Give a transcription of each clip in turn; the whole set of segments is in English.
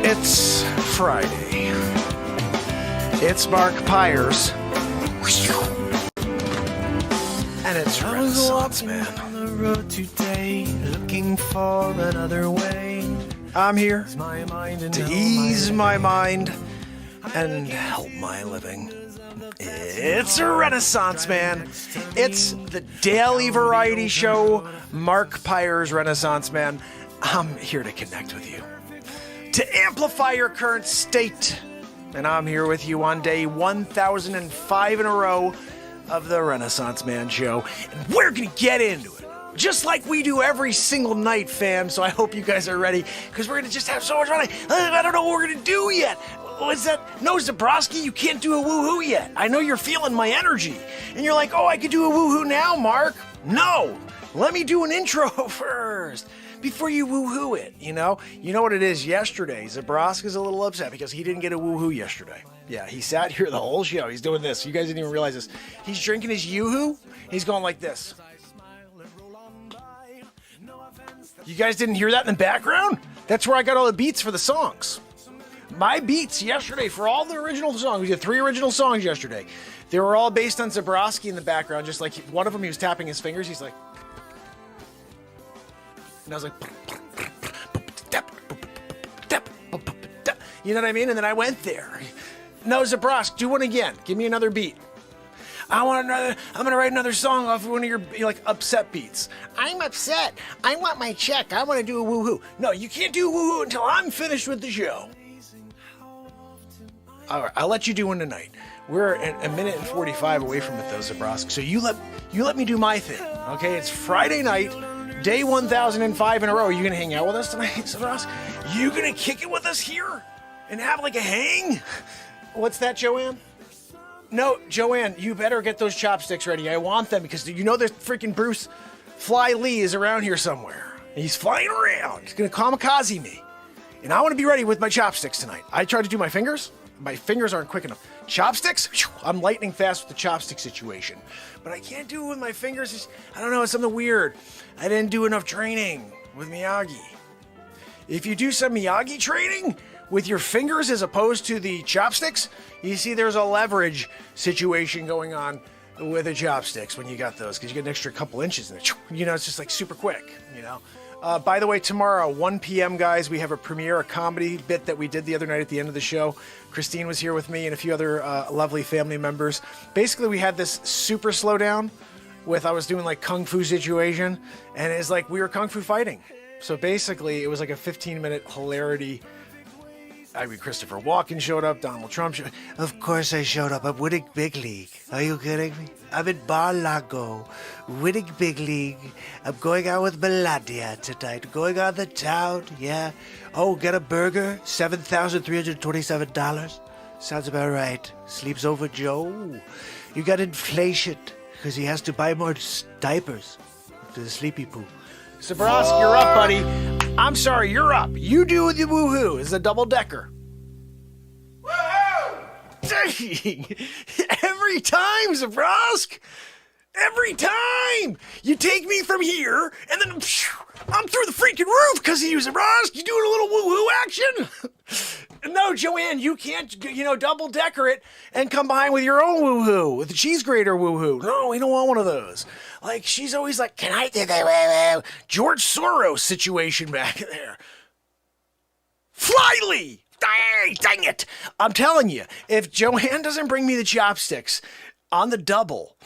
It's Friday. It's Mark Pires. And it's Renaissance Man. On the road today, looking for another way. I'm here to ease my mind and help my living. It's a Renaissance Man. It's the daily variety show, Mark Pires Renaissance Man. I'm here to connect with you, to amplify your current state. And I'm here with you on day 1005 in a row of the Renaissance Man show. And we're going to get into it, just like we do every single night, fam. So I hope you guys are ready, because we're going to just have so much fun. I don't know what we're going to do yet. What's that? No, Zabrowski, you can't do a woohoo yet. I know you're feeling my energy. And you're like, oh, I could do a woohoo now, Mark. No, let me do an intro first before you woohoo it, you know? You know what it is yesterday? Zabrowski's a little upset because he didn't get a woohoo yesterday. Yeah, he sat here the whole show. He's doing this. You guys didn't even realize this. He's drinking his yoo-hoo. He's going like this. You guys didn't hear that in the background? That's where I got all the beats for the songs. My beats yesterday for all the original songs. We did 3 original songs yesterday. They were all based on Zabrowski in the background. Just like one of them, he was tapping his fingers. He's like, and I was like, you know what I mean? And then I went there. No, Zabrowski, do one again. Give me another beat. I'm gonna write another song off of one of your like upset beats. I'm upset. I want my check. I want to do a woohoo. No, you can't do a woohoo until I'm finished with the show. All right, I'll let you do one tonight. We're a minute and 45 away from it, though, Zabrowski. So you let me do my thing, okay? It's Friday night, day 1005 in a row. Are you gonna hang out with us tonight, Zabrowski? You gonna kick it with us here and have like a hang? What's that, Joanne? No, Joanne, you better get those chopsticks ready. I want them because you know there's freaking Bruce Fly Lee is around here somewhere. And he's flying around. He's gonna kamikaze me, and I want to be ready with my chopsticks tonight. I tried to do my fingers. My fingers aren't quick enough. Chopsticks? I'm lightning fast with the chopstick situation. But I can't do it with my fingers. I don't know, it's something weird. I didn't do enough training with Miyagi. If you do some Miyagi training with your fingers as opposed to the chopsticks, you see there's a leverage situation going on with the chopsticks when you got those, because you get an extra couple inches in it. You know, it's just like super quick, you know. By the way, tomorrow, 1 p.m., guys, we have a premiere, a comedy bit that we did the other night at the end of the show. Christine was here with me and a few other lovely family members. Basically, we had this super slowdown I was doing like kung fu situation, and it's like we were kung fu fighting. So basically, it was like a 15-minute hilarity. I mean, Christopher Walken showed up, Donald Trump showed up. Of course I showed up. I'm winning big league. Are you kidding me? I'm in Mar-a-Lago, winning big league. I'm going out with Melania tonight, going on the town, yeah. Oh, get a burger, $7,327. Sounds about right. Sleeps over Joe. You got inflation, because he has to buy more diapers to the sleepy poo. Zabrowski, you're up, buddy. I'm sorry, you're up. You do the woohoo. It's a double-decker. Woohoo! Dang! Every time, Zabrowski. Every time. You take me from here, and then I'm through the freaking roof because of you, Zabrowski. You doing a little woohoo action? No, Joanne, you can't, double-decker it and come behind with your own woohoo, with the cheese grater woohoo. No, we don't want one of those. Like, she's always like, can I do that woohoo? George Soros situation back there. Flyly! Dang it! I'm telling you, if Joanne doesn't bring me the chopsticks on the double,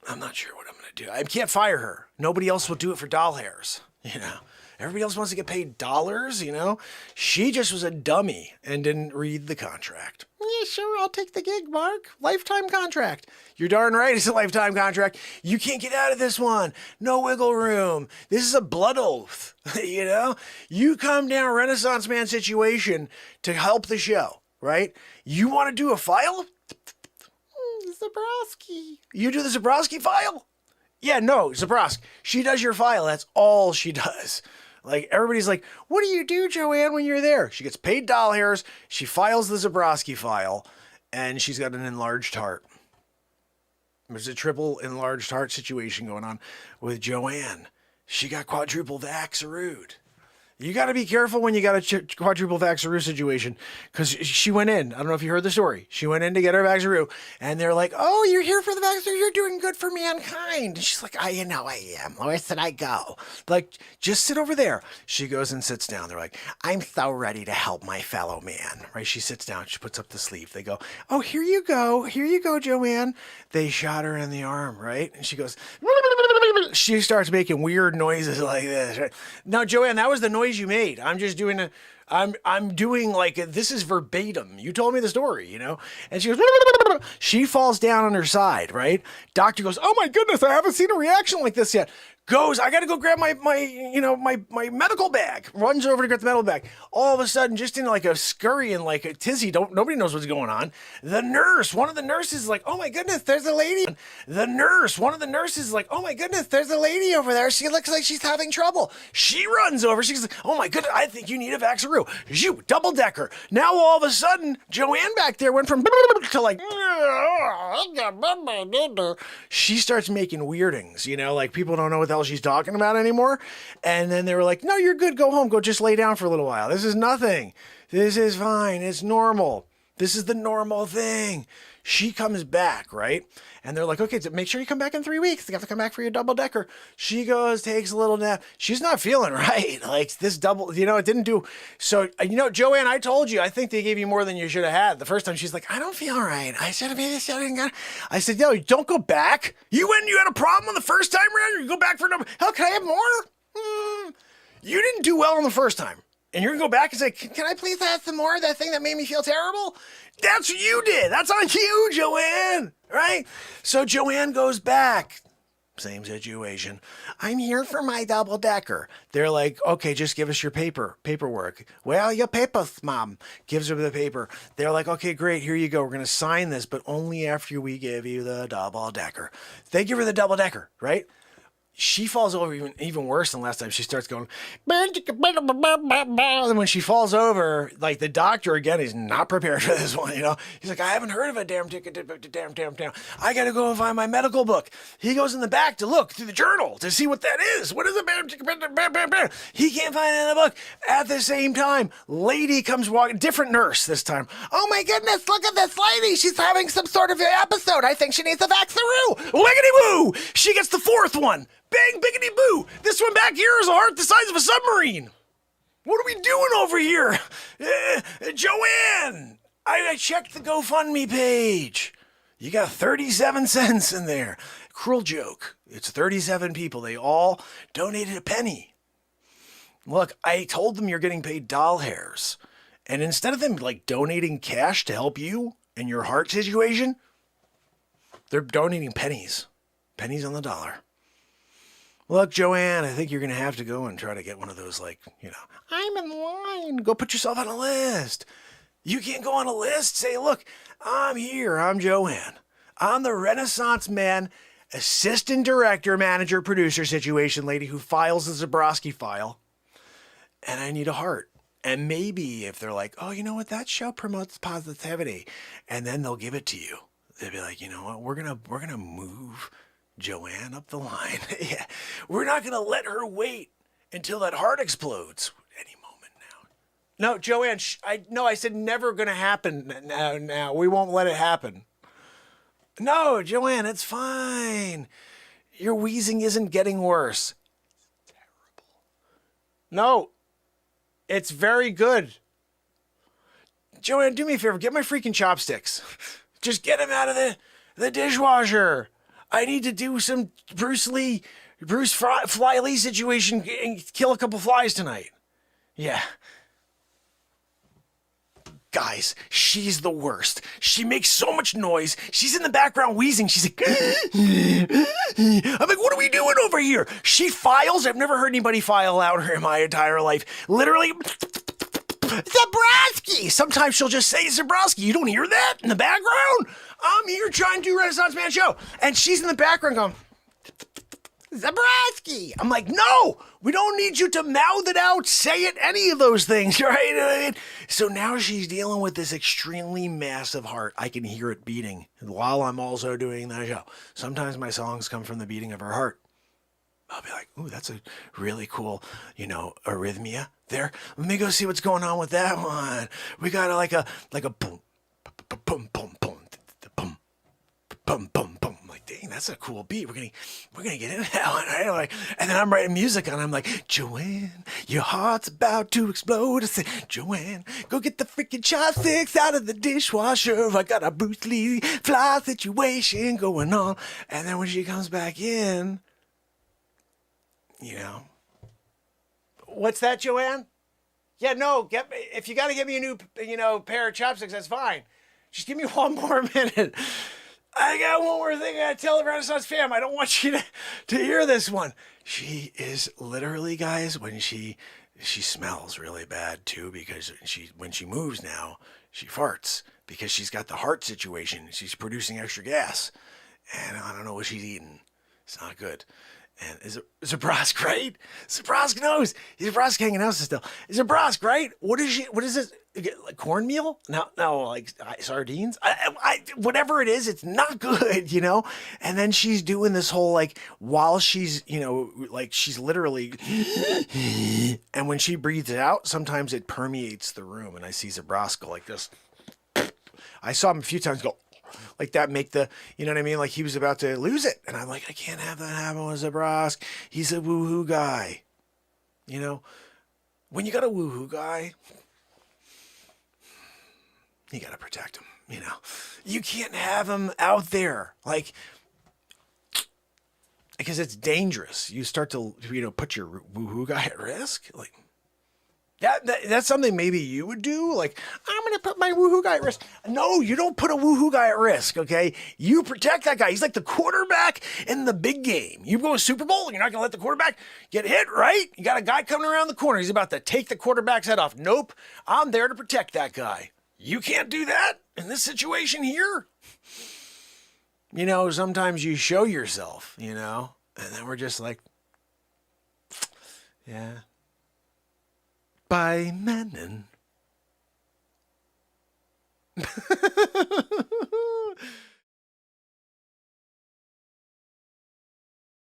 I'm not sure what I'm going to do. I can't fire her. Nobody else will do it for doll hairs, you know. Everybody else wants to get paid dollars, you know? She just was a dummy and didn't read the contract. Yeah, sure, I'll take the gig, Mark. Lifetime contract. You're darn right it's a lifetime contract. You can't get out of this one. No wiggle room. This is a blood oath, you know? You come down Renaissance Man situation to help the show, right? You want to do a file? Zabrowski. You do the Zabrowski file? Yeah, no, Zabrowski. She does your file. That's all she does. Like, everybody's like, what do you do, Joanne, when you're there? She gets paid doll hairs, she files the Zabrowski file, and she's got an enlarged heart. There's a triple enlarged heart situation going on with Joanne. She got quadruple vaxxerooed. You got to be careful when you got a quadruple vaxxeroo situation, because she went in. I don't know if you heard the story. She went in to get her vaxxeroo, and they're like, "Oh, you're here for the vaxxeroo. You're doing good for mankind." And she's like, "I am. Where should I go?" Like, just sit over there. She goes and sits down. They're like, "I'm so ready to help my fellow man." Right? She sits down. She puts up the sleeve. They go, "Oh, here you go. Here you go, Joanne." They shot her in the arm, right? And she goes, she starts making weird noises like this. Right? Now, Joanne, that was the noise you made. I'm just doing I'm doing like this is verbatim. You told me the story, you know? And she goes, she falls down on her side, right? Doctor goes, "Oh my goodness, I haven't seen a reaction like this yet." Goes, "I got to go grab my medical bag." Runs over to get the medical bag. All of a sudden, just in like a scurry and like a tizzy, nobody knows what's going on. The nurse, one of the nurses is like, "Oh my goodness, there's a lady." One of the nurses is like, "Oh my goodness, there's a lady over there. She looks like she's having trouble." She runs over. She's like, "Oh my goodness, I think you need a vaxxeroo." You double decker. Now all of a sudden, Joanne back there went from to like, she starts making weirdings, you know, like people don't know what the hell she's talking about anymore. And then they were like, "No, you're good. Go home. Go just lay down for a little while. This is nothing. This is fine. It's normal. This is the normal thing." She comes back, right? And they're like, "Okay, so make sure you come back in 3 weeks. You have to come back for your double decker." She goes, takes a little nap. She's not feeling right. Like this double, you know, it didn't do. So, you know, Joanne, I told you, I think they gave you more than you should have had. The first time she's like, "I don't feel right. I should have been sitting." I said, "No, don't go back. You had a problem on the first time around. You go back for number. Hell, can I have more? You didn't do well on the first time. And you're going to go back and say, "Can I please have some more of that thing that made me feel terrible?" That's what you did. That's on you, Joanne. Right? So Joanne goes back. Same situation. "I'm here for my double decker." They're like, "Okay, just give us your paperwork." "Well, your papers, Mom." Gives her the paper. They're like, "Okay, great. Here you go. We're going to sign this, but only after we give you the double decker." They give her the double decker, right? She falls over even worse than last time. She starts going, and when she falls over, like the doctor again is not prepared for this one, you know. He's like, "I haven't heard of a damn ticket, damn. I gotta go and find my medical book." He goes in the back to look through the journal to see what that is. What is it? He can't find it in the book. At the same time, lady comes walking, different nurse this time. "Oh my goodness, look at this lady. She's having some sort of episode. I think she needs a vaxxeroo." Wiggity woo! She gets the fourth one. Bang, biggity boo! This one back here is a heart the size of a submarine. What are we doing over here? Joanne, I checked the GoFundMe page. You got 37 cents in there. Cruel joke. It's 37 people. They all donated a penny. Look, I told them you're getting paid doll hairs. And instead of them like donating cash to help you in your heart situation, they're donating pennies. Pennies on the dollar. Look, Joanne, I think you're going to have to go and try to get one of those, like, you know, "I'm in line." Go put yourself on a list. You can't go on a list. Say, "Look, I'm here. I'm Joanne. I'm the Renaissance man, assistant director, manager, producer situation lady who files the Zabrowski file. And I need a heart." And maybe if they're like, "Oh, you know what? That show promotes positivity." And then they'll give it to you. They'll be like, "You know what? We're going to move Joanne up the line." Yeah. We're not going to let her wait until that heart explodes any moment now. No, Joanne, I said never going to happen now. We won't let it happen. No, Joanne, it's fine. Your wheezing isn't getting worse. Terrible. No, it's very good. Joanne, do me a favor. Get my freaking chopsticks. Just get them out of the dishwasher. I need to do some Bruce Fly Lee situation and kill a couple flies tonight. Yeah. Guys, she's the worst. She makes so much noise. She's in the background wheezing. She's like, I'm like, what are we doing over here? She files. I've never heard anybody file louder in my entire life. Literally, Zabrowski. Sometimes she'll just say Zabrowski. You don't hear that in the background? I'm here trying to do Renaissance Man show. And she's in the background going, Zabrowski. I'm like, no, we don't need you to mouth it out, say it, any of those things, right? So now she's dealing with this extremely massive heart. I can hear it beating while I'm also doing the show. Sometimes my songs come from the beating of her heart. I'll be like, ooh, that's a really cool, arrhythmia there. Let me go see what's going on with that one. We got like a boom, boom, boom, boom, boom, boom, boom, boom. I'm like, dang, that's a cool beat. We're gonna get into that one, right? Like, and then I'm writing music and I'm like, Joanne, your heart's about to explode. I say, Joanne, go get the freaking chopsticks out of the dishwasher. I got a Bruce Lee fly situation going on. And then when she comes back in, what's that, Joanne? Yeah, no, if you got to get me a new, pair of chopsticks, that's fine. Just give me one more minute. I got one more thing I got to tell the Renaissance fam. I don't want you to hear this one. She is literally, guys, when she smells really bad too, because when she moves now, she farts because she's got the heart situation. She's producing extra gas, and I don't know what she's eating. It's not good. And is Zabrosk right? Zabrosk knows. Zabrosk hanging out still. Is Zabrosk right? What is this? Like cornmeal? No, like sardines? Whatever it is, it's not good, And then she's doing this whole, like, while she's, like she's literally, and when she breathes it out, sometimes it permeates the room. And I see Zabrosk go like this. I saw him a few times go like that, make the, you know what I mean? Like he was about to lose it. And I'm like, I can't have that happen with Zabrosk. He's a woohoo guy. When you got a woohoo guy, you got to protect him, You can't have him out there, like, because it's dangerous. You start to, put your woohoo guy at risk. Like, that's something maybe you would do. Like, I'm going to put my woohoo guy at risk. No, you don't put a woohoo guy at risk, okay? You protect that guy. He's like the quarterback in the big game. You go to Super Bowl, and you're not going to let the quarterback get hit, right? You got a guy coming around the corner. He's about to take the quarterback's head off. Nope, I'm there to protect that guy. You can't do that in this situation here. Sometimes you show yourself, and then we're just like, yeah. Bye, man.